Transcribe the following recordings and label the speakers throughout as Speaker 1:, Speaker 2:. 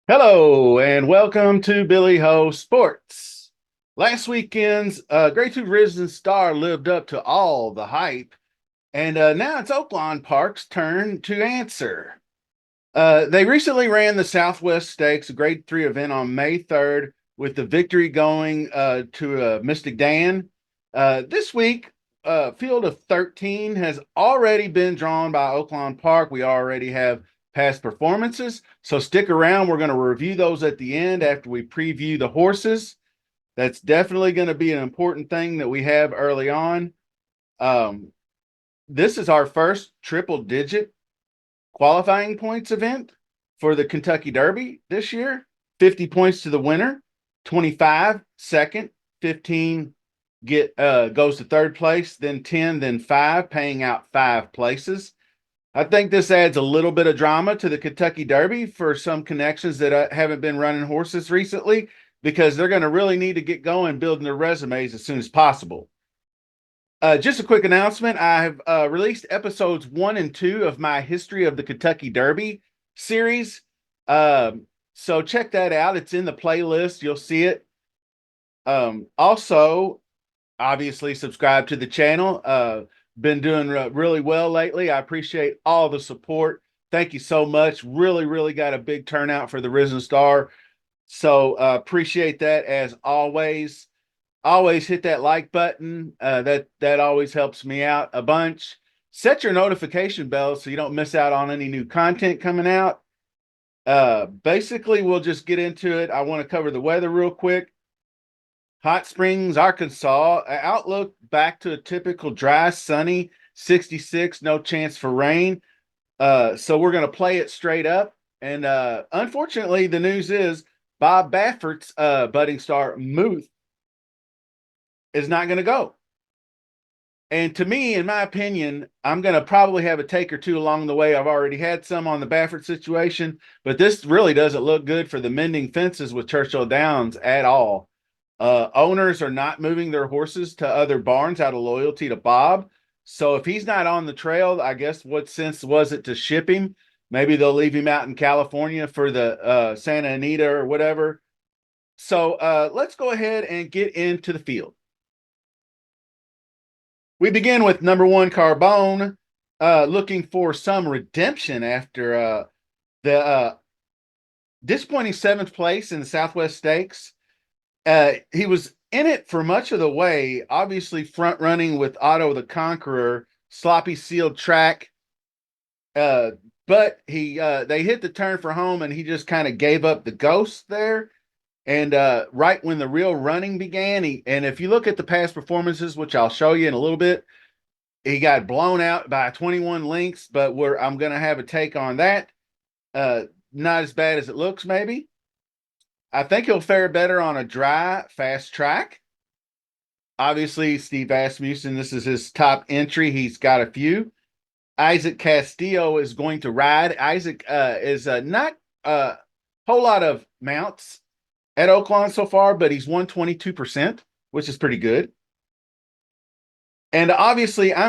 Speaker 1: Hello and welcome to Billy Ho Sports. Last weekend's Grade 2 Risen Star lived up to all the hype, and now it's Oaklawn Park's turn to answer. They recently ran the Southwest Stakes, a Grade 3 event on May 3rd, with the victory going to Mystic Dan. This week, field of 13 has already been drawn by Oaklawn Park. We already have past performances, so stick around. We're going to review those at the end after we preview the horses. That's definitely going to be an important thing that we have early on. This is our first triple-digit qualifying points event for the Kentucky Derby this year. 50 points to the winner, 25 second, 15 goes to third place, then 10, then 5, paying out 5 places. I think this adds a little bit of drama to the Kentucky Derby for some connections that haven't been running horses recently, because they're going to really need to get going building their resumes as soon as possible. Just a quick announcement. I have released episodes 1 and 2 of my History of the Kentucky Derby series. So check that out. It's in the playlist. You'll see it. Also, obviously, subscribe to the channel. Been doing really well lately. I appreciate all the support. Thank you so much. Really got a big turnout for the Risen Star. So appreciate that as always. Always hit that like button. That always helps me out a bunch. Set your notification bell so you don't miss out on any new content coming out. Basically, we'll just get into it. I want to cover the weather real quick. Hot Springs, Arkansas, outlook back to a typical dry, sunny, 66, no chance for rain. So we're going to play it straight up. And unfortunately, the news is Bob Baffert's budding star, Muth, is not going to go. And to me, in my opinion, I'm going to probably have a take or two along the way. I've already had some on the Baffert situation, but this really doesn't look good for the mending fences with Churchill Downs at all. Owners are not moving their horses to other barns out of loyalty to Bob. So if he's not on the trail, I guess what sense was it to ship him? Maybe they'll leave him out in California for the Santa Anita or whatever. So let's go ahead and get into the field. We begin with number 1, Carbone, looking for some redemption after the disappointing 7th place in the Southwest Stakes. He was in it for much of the way, obviously front running with Otto the Conqueror, sloppy sealed track. But they hit the turn for home and he just kind of gave up the ghost there. And right when the real running began, and if you look at the past performances, which I'll show you in a little bit, he got blown out by 21 lengths, but I'm going to have a take on that. Not as bad as it looks, maybe. I think he'll fare better on a dry, fast track. Obviously, Steve Asmussen, this is his top entry. He's got a few. Isaac Castillo is going to ride. Isaac is not a whole lot of mounts at Oaklawn so far, but he's won 22%, which is pretty good. And obviously, I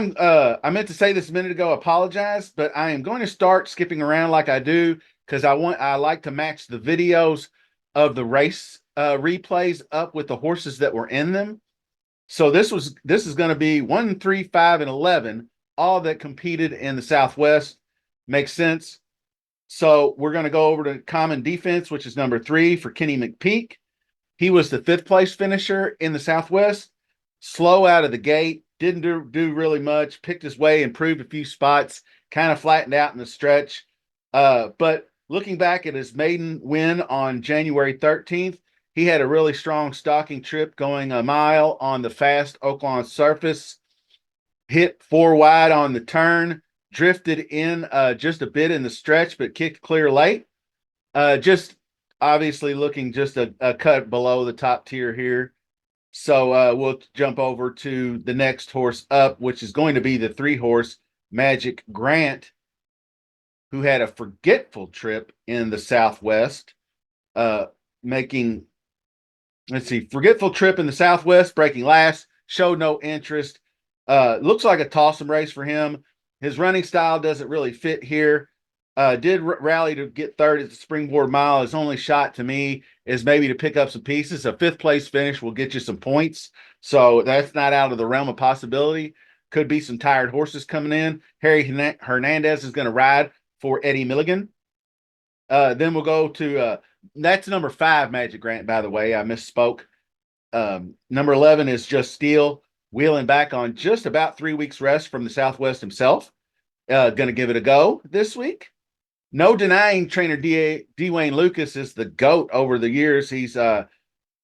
Speaker 1: meant to say this a minute ago, apologize, but I am going to start skipping around like I do because I like to match the videos of the race replays up with the horses that were in them. So this is going to be 1, 3, 5, and 11, all that competed in the Southwest. Makes sense. So we're going to go over to Common Defense, which is number 3 for Kenny McPeak. He was the 5th place finisher in the Southwest. Slow out of the gate, didn't do really much, picked his way, improved a few spots, kind of flattened out in the stretch. But looking back at his maiden win on January 13th, he had a really strong stalking trip going a mile on the fast Oaklawn surface, hit 4 wide on the turn, drifted in just a bit in the stretch, but kicked clear late. Just obviously looking just a cut below the top tier here. So we'll jump over to the next horse up, which is going to be the 3-horse Magic Grant, who had a forgetful trip in the Southwest. making, let's see, forgetful trip in the Southwest, breaking last, showed no interest. Looks like a toss-em race for him. His running style doesn't really fit here. Did rally to get third at the Springboard Mile. His only shot to me is maybe to pick up some pieces. A fifth place finish will get you some points. So that's not out of the realm of possibility. Could be some tired horses coming in. Harry Hernandez is going to ride for Eddie Milligan. Then we'll go to that's number 5, Magic Grant, by the way. I misspoke. Number 11 is Just Steel, wheeling back on just about 3 weeks rest from the Southwest himself. Going to give it a go this week. No denying trainer Dwayne Lucas is the GOAT over the years. He's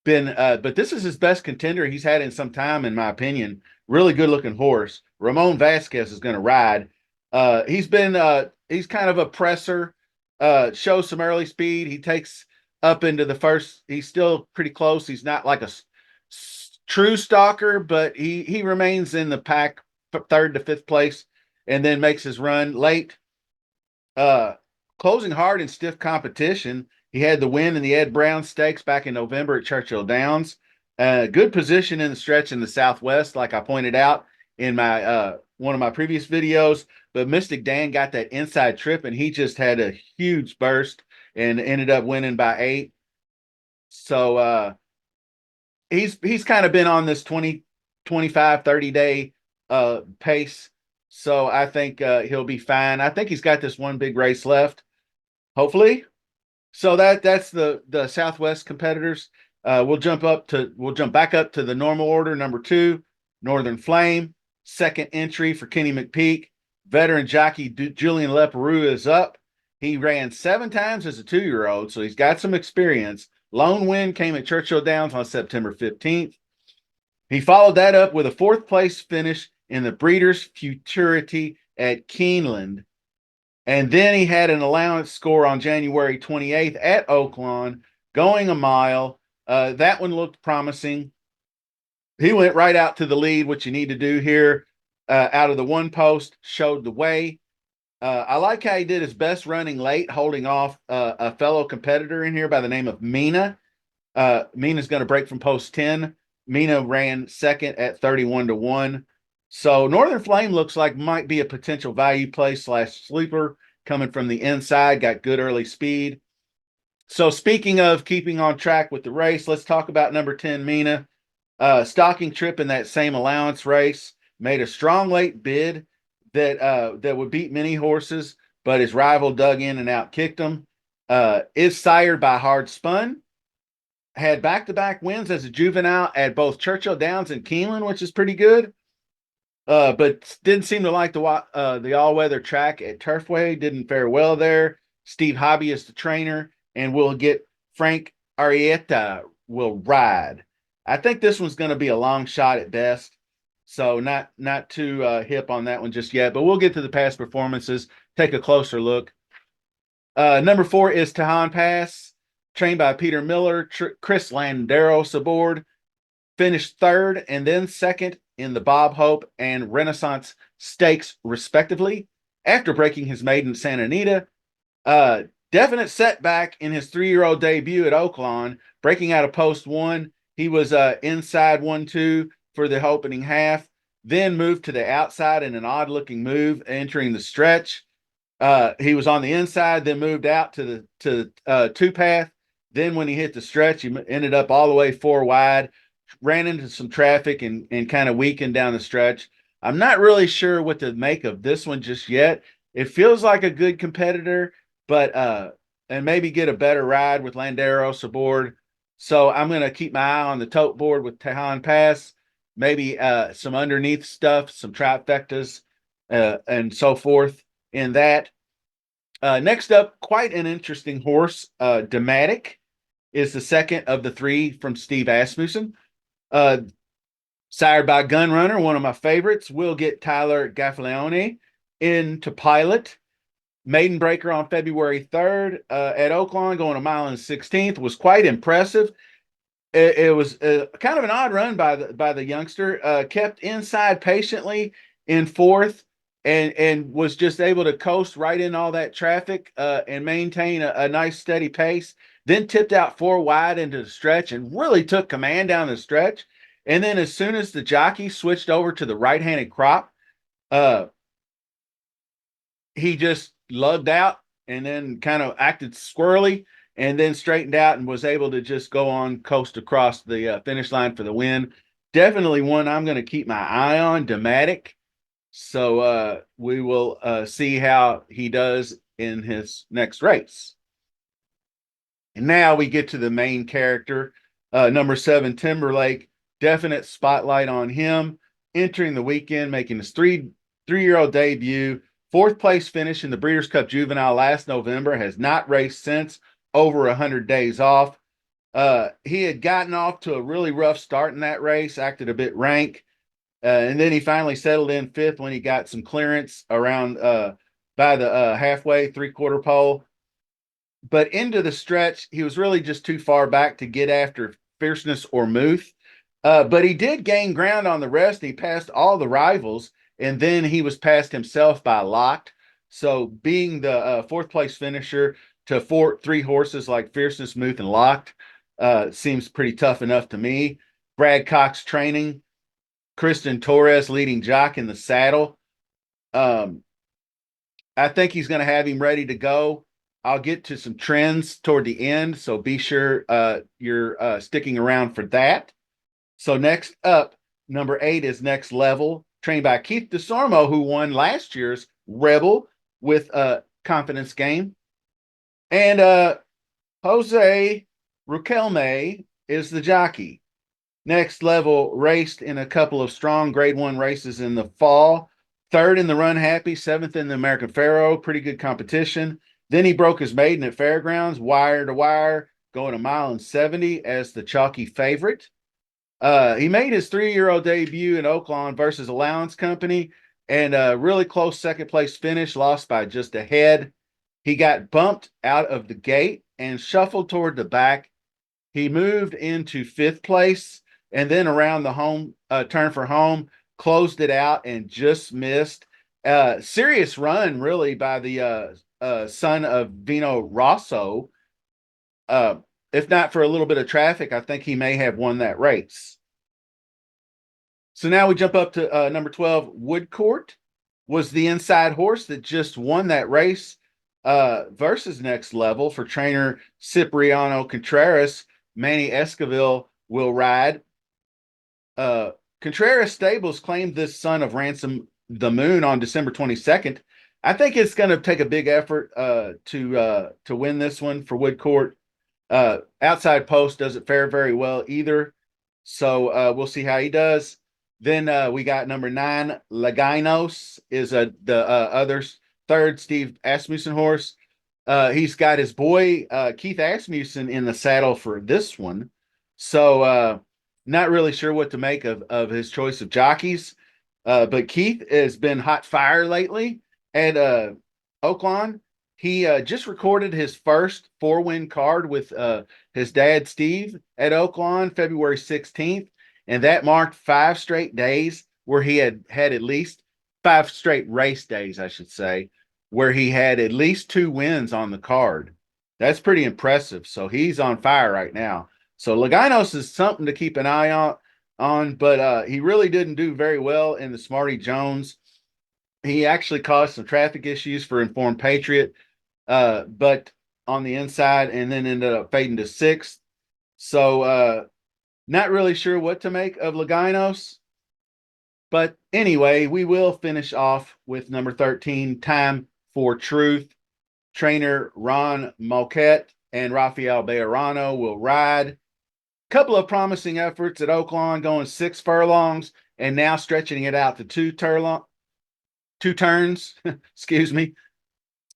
Speaker 1: been, but this is his best contender he's had in some time, in my opinion. Really good looking horse. Ramon Vasquez is going to ride. He's kind of a presser, shows some early speed. He takes up into the first. He's still pretty close. He's not like a true stalker, but he remains in the pack, third to fifth place, and then makes his run late. Closing hard in stiff competition. He had the win in the Ed Brown Stakes back in November at Churchill Downs. Good position in the stretch in the Southwest, like I pointed out in my one of my previous videos. But Mystic Dan got that inside trip, and he just had a huge burst and ended up winning by 8. So he's kind of been on this 20, 25, 30-day pace. So I think he'll be fine. I think he's got this one big race left, hopefully. So that's the Southwest competitors. We'll jump back up to the normal order. Number 2, Northern Flame, second entry for Kenny McPeak. Veteran jockey Julian Leperoux is up. He ran 7 times as a 2-year-old, so he's got some experience. Lone win came at Churchill Downs on September 15th. He followed that up with a 4th place finish in the Breeders' Futurity at Keeneland. And then he had an allowance score on January 28th at Oaklawn, going a mile. That one looked promising. He went right out to the lead, which you need to do here. Out of the one post, showed the way. I like how he did his best running late, holding off a fellow competitor in here by the name of Mina. Mina's going to break from post 10. Mina ran second at 31-1. So Northern Flame looks like might be a potential value play / sleeper coming from the inside, got good early speed. So speaking of keeping on track with the race, let's talk about number 10, Mina. Stocking trip in that same allowance race, made a strong late bid that would beat many horses, but his rival dug in and outkicked him. Is sired by Hard Spun. Had back-to-back wins as a juvenile at both Churchill Downs and Keeneland, which is pretty good. But didn't seem to like the all-weather track at Turfway. Didn't fare well there. Steve Hobby is the trainer, and we'll get Frank Arietta will ride. I think this one's going to be a long shot at best, so not too hip on that one just yet. But we'll get to the past performances, take a closer look. Number 4 is Tahan Pass, trained by Peter Miller, Chris Landeros aboard. Finished 3rd and then 2nd in the Bob Hope and Renaissance Stakes, respectively, after breaking his maiden Santa Anita. Definite setback in his 3-year-old debut at Oaklawn, breaking out of post 1. He was inside 1-2 for the opening half, then moved to the outside in an odd-looking move, entering the stretch. He was on the inside, then moved out to the 2-path. Then when he hit the stretch, he ended up all the way 4 wide, ran into some traffic and kind of weakened down the stretch. I'm not really sure what to make of this one just yet. It feels like a good competitor, but and maybe get a better ride with Landeros aboard. So I'm going to keep my eye on the tote board with Tahan Pass, maybe some underneath stuff, some trifectas, and so forth in that. Next up, quite an interesting horse. Dematic is the second of the 3 from Steve Asmussen. Sired by Gunrunner, one of my favorites. We'll get Tyler Gaffalione into pilot. Maiden breaker on February 3rd at Oaklawn, going 1.16 was quite impressive. It was kind of an odd run by the youngster. Kept inside patiently in 4th and was just able to coast right in all that traffic and maintain a nice steady pace. then tipped out 4 wide into the stretch and really took command down the stretch. And then as soon as the jockey switched over to the right-handed crop, uh, he just lugged out and then kind of acted squirrely and then straightened out and was able to just go on coast across the finish line for the win. Definitely one I'm going to keep my eye on, Dramatic. So we will see how he does in his next race. And now we get to the main character, number 7, Timberlake. Definite spotlight on him. Entering the weekend, making his three-year-old debut. Fourth place finish in the Breeders' Cup Juvenile last November. Has not raced since. Over 100 days off. He had gotten off to a really rough start in that race. Acted a bit rank. And then he finally settled in fifth when he got some clearance around by the halfway, three-quarter pole. But into the stretch, he was really just too far back to get after Fierceness or Muth. But he did gain ground on the rest. He passed all the rivals, and then he was passed himself by Locked. So being the fourth place finisher to three horses like Fierceness, Muth, and Locked seems pretty tough enough to me. Brad Cox training, Kristen Torres leading jock in the saddle. I think he's going to have him ready to go. I'll get to some trends toward the end, so be sure you're sticking around for that. So next up, number 8 is Next Level, trained by Keith DeSormo, who won last year's Rebel with a confidence game. And Jose Riquelme is the jockey. Next Level raced in a couple of strong Grade 1 races in the fall. Third in the Run Happy, seventh in the American Pharoah. Pretty good competition. Then he broke his maiden at Fairgrounds, wire to wire, going 1.70 as the chalky favorite. He made his 3-year-old debut in Oaklawn versus Allowance Company, and a really close second place finish, lost by just a head. He got bumped out of the gate and shuffled toward the back. He moved into fifth place and then around the home turn for home, closed it out and just missed. Serious run, really, by the son of Vino Rosso. If not for a little bit of traffic, I think he may have won that race. So now we jump up to number 12, Woodcourt was the inside horse that just won that race versus Next Level for trainer Cipriano Contreras. Manny Esquivel will ride. Contreras Stables claimed this son of Ransom the Moon on December 22nd. I think it's going to take a big effort to win this one for Woodcourt. Outside Post doesn't fare very well either. So we'll see how he does. Then we got number 9, Lagainos is the other third Steve Asmussen horse. He's got his boy Keith Asmussen in the saddle for this one. So not really sure what to make of his choice of jockeys. But Keith has been hot fire lately at Oaklawn. He just recorded his first 4-win card with his dad, Steve, at Oaklawn, February 16th. And that marked 5 straight days where he had at least 5 straight race days, I should say, where he had at least 2 wins on the card. That's pretty impressive. So he's on fire right now. So Lagainos is something to keep an eye on, but he really didn't do very well in the Smarty Jones. He actually caused some traffic issues for Informed Patriot, but on the inside, and then ended up fading to 6th. So not really sure what to make of Lagainos. But anyway, we will finish off with number 13, Time for Truth. Trainer Ron Moquette and Rafael Bejarano will ride. Couple of promising efforts at Oaklawn, going 6 furlongs and now stretching it out to 2 turns. Excuse me.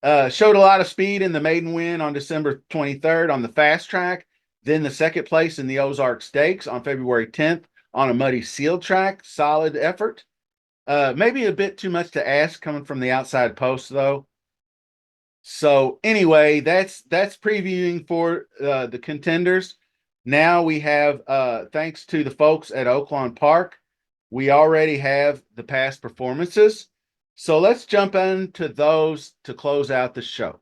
Speaker 1: Showed a lot of speed in the maiden win on December 23rd on the fast track. Then the second place in the Ozark Stakes on February 10th on a muddy sealed track. Solid effort. Maybe a bit too much to ask coming from the outside post, though. So anyway, that's previewing for the contenders. Now we have, thanks to the folks at Oaklawn Park, we already have the past performances. So let's jump into those to close out the show.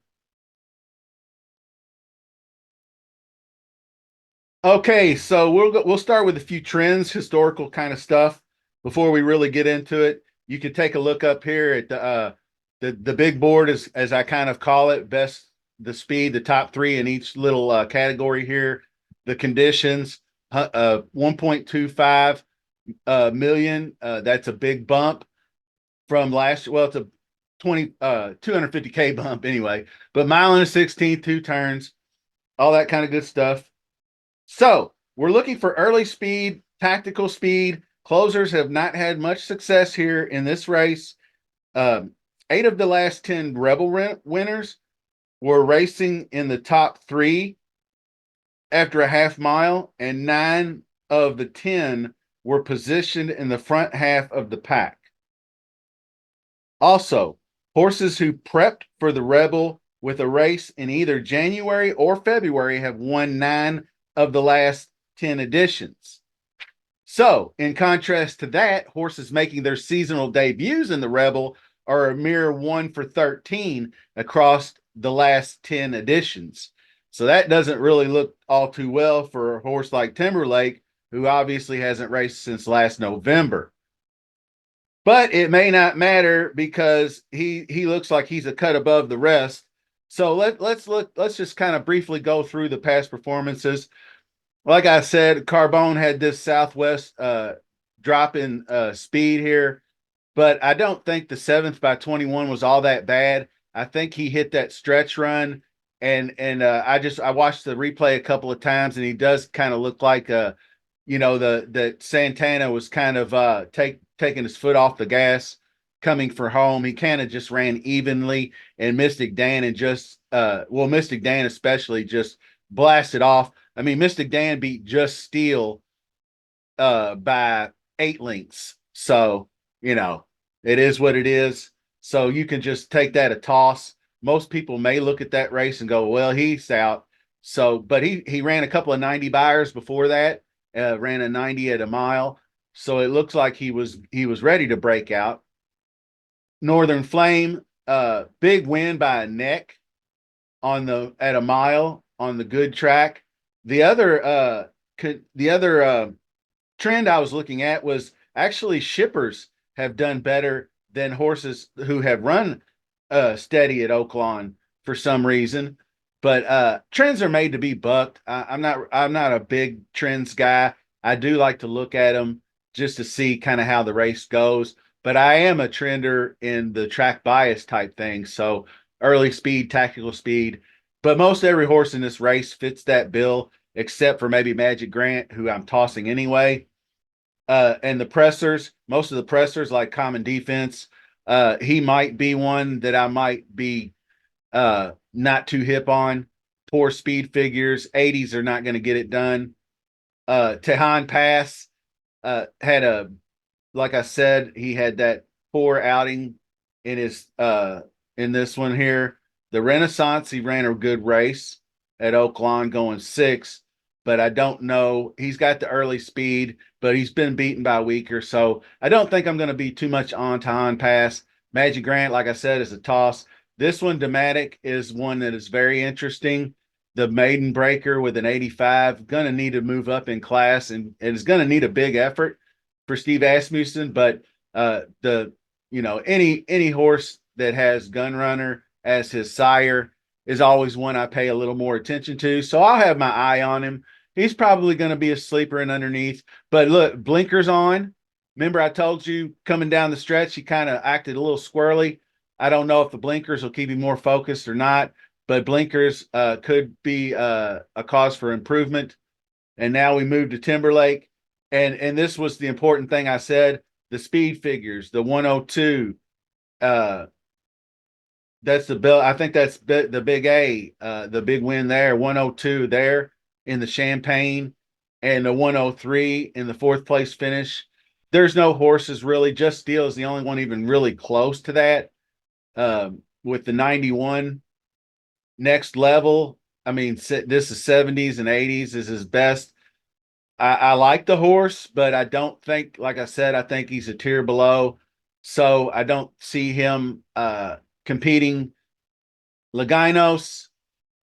Speaker 1: Okay, so we'll start with a few trends, historical kind of stuff before we really get into it. You can take a look up here at the big board, as I kind of call it, best the speed, the top three in each little category here. The conditions, 1.25 million. That's a big bump from last year. Well, it's a 250K bump anyway. But mile and a 16th, two turns, all that kind of good stuff. So we're looking for early speed, tactical speed. Closers have not had much success here in this race. Um, 8 of the last 10 Rebel winners were racing in the top three after a half mile, and 9 of the 10 were positioned in the front half of the pack. Also, horses who prepped for the Rebel with a race in either January or February have won 9 of the last 10 editions. So, in contrast to that, horses making their seasonal debuts in the Rebel are a mere 1 for 13 across the last 10 editions. So, that doesn't really look all too well for a horse like Timberlake, who obviously hasn't raced since last November. But it may not matter because he looks like he's a cut above the rest. So let's just kind of briefly go through the past performances. Like I said, Carbone had this Southwest drop in speed here, but I don't think the 7th by 21 was all that bad. I think he hit that stretch run, and I watched the replay a couple of times, and he does kind of look like that Santana was kind of taking his foot off the gas coming for home. He kind of just ran evenly, and Mystic Dan and just Mystic Dan especially just blasted off. I mean, Mystic Dan beat Just Steel by 8 lengths. So, it is what it is. So you can just take that a toss. Most people may look at that race and go, well, he's out. So, but he ran a couple of 90 buyers before that, ran a 90 at a mile. So it looks like he was ready to break out. Northern Flame, big win by a neck at a mile on the good track. The other trend I was looking at was actually shippers have done better than horses who have run steady at Oaklawn for some reason. But trends are made to be bucked. I'm not a big trends guy. I do like to look at them just to see kind of how the race goes. But I am a trender in the track bias type thing. So early speed, tactical speed. But most every horse in this race fits that bill, except for maybe Magic Grant, who I'm tossing anyway. And the pressers, most of the pressers like Common Defense, he might be one that I might be not too hip on. Poor speed figures, 80s are not going to get it done. Tahan Pass had like I said, he had that poor outing in his in this one here. The Renaissance, he ran a good race at Oaklawn going 6, but I don't know. He's got the early speed, but he's been beaten by weaker. So I don't think I'm going to be too much on pass. Magic Grant, like I said, is a toss. This one, Dematic, is one that is very interesting. The maiden breaker with an 85, going to need to move up in class and is going to need a big effort for Steve Asmussen. But any horse that has Gunrunner as his sire is always one I pay a little more attention to. So I'll have my eye on him. He's probably going to be a sleeper and underneath. But look, blinkers on. Remember, I told you coming down the stretch, he kind of acted a little squirrely. I don't know if the blinkers will keep him more focused or not, but blinkers could be a cause for improvement. And now we move to Timberlake. And this was the important thing I said, the speed figures, the 102. That's the bill. I think that's the big A, the big win there, 102 there in the Champagne, and the 103 in the fourth place finish. There's no horses really. Just Steel is the only one even really close to that. With the 91 next level, I mean, this is 70s and 80s is his best. I like the horse, but I don't think, like I said, I think he's a tier below. So I don't see him competing. Lagainos,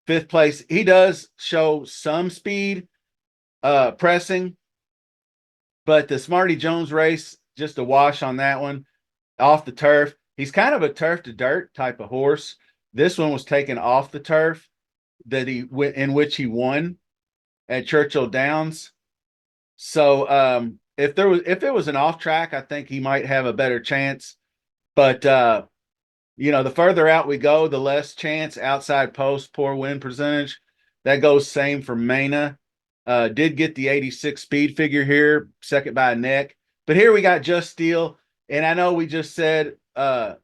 Speaker 1: 5th place. He does show some speed, pressing, but the Smarty Jones race, just a wash on that one off the turf. He's kind of a turf to dirt type of horse. This one was taken off the turf that he in which he won at Churchill Downs. So if it was an off track, I think he might have a better chance. But the further out we go, the less chance. Outside post, poor win percentage. That goes same for Mana. Did get the 86 speed figure here, second by a neck. But here we got Just Steel. And I know we just said outside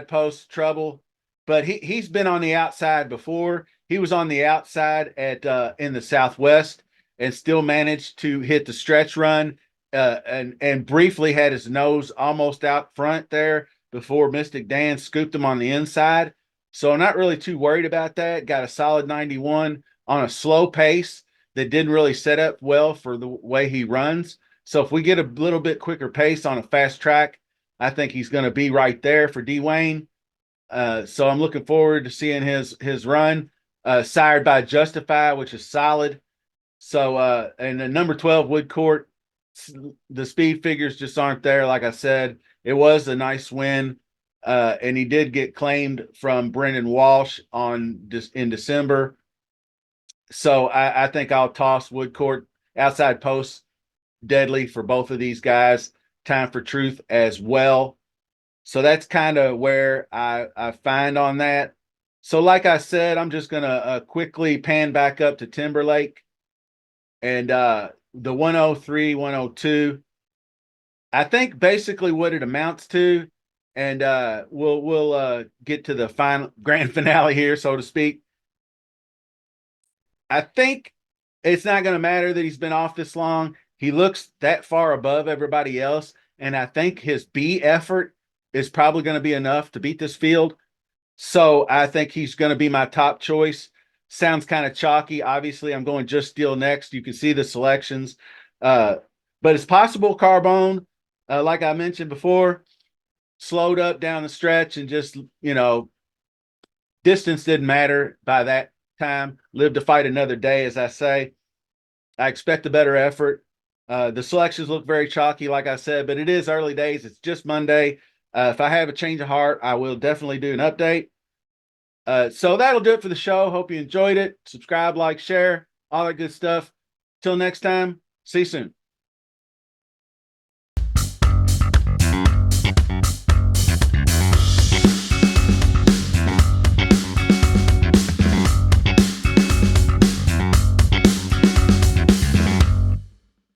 Speaker 1: post trouble, but he's been on the outside before. He was on the outside at in the Southwest and still managed to hit the stretch run, and briefly had his nose almost out front there before Mystic Dan scooped him on the inside. So I'm not really too worried about that. Got a solid 91 on a slow pace that didn't really set up well for the way he runs. So if we get a little bit quicker pace on a fast track, I think he's going to be right there for Dwayne. So I'm looking forward to seeing his run. Sired by Justify, which is solid. So and the number 12 Woodcourt, the speed figures just aren't there. Like I said, it was a nice win. And he did get claimed from Brendan Walsh in December. So I think I'll toss Woodcourt outside post deadly for both of these guys. Time for Truth as well. So that's kind of where I find on that. So like I said, I'm just going to quickly pan back up to Timberlake and the 103, 102. I think basically what it amounts to, and we'll get to the final grand finale here, so to speak. I think it's not going to matter that he's been off this long. He looks that far above everybody else. And I think his B effort is probably going to be enough to beat this field. So I think he's going to be my top choice. Sounds kind of chalky. Obviously, I'm going Just Steel next. You can see the selections. But it's possible Carbone, like I mentioned before, slowed up down the stretch and just, distance didn't matter by that time. Live to fight another day, as I say. I expect a better effort. The selections look very chalky, like I said, but it is early days. It's just Monday. If I have a change of heart, I will definitely do an update. So that'll do it for the show. Hope you enjoyed it. Subscribe, like, share, all that good stuff. Till next time, see you soon.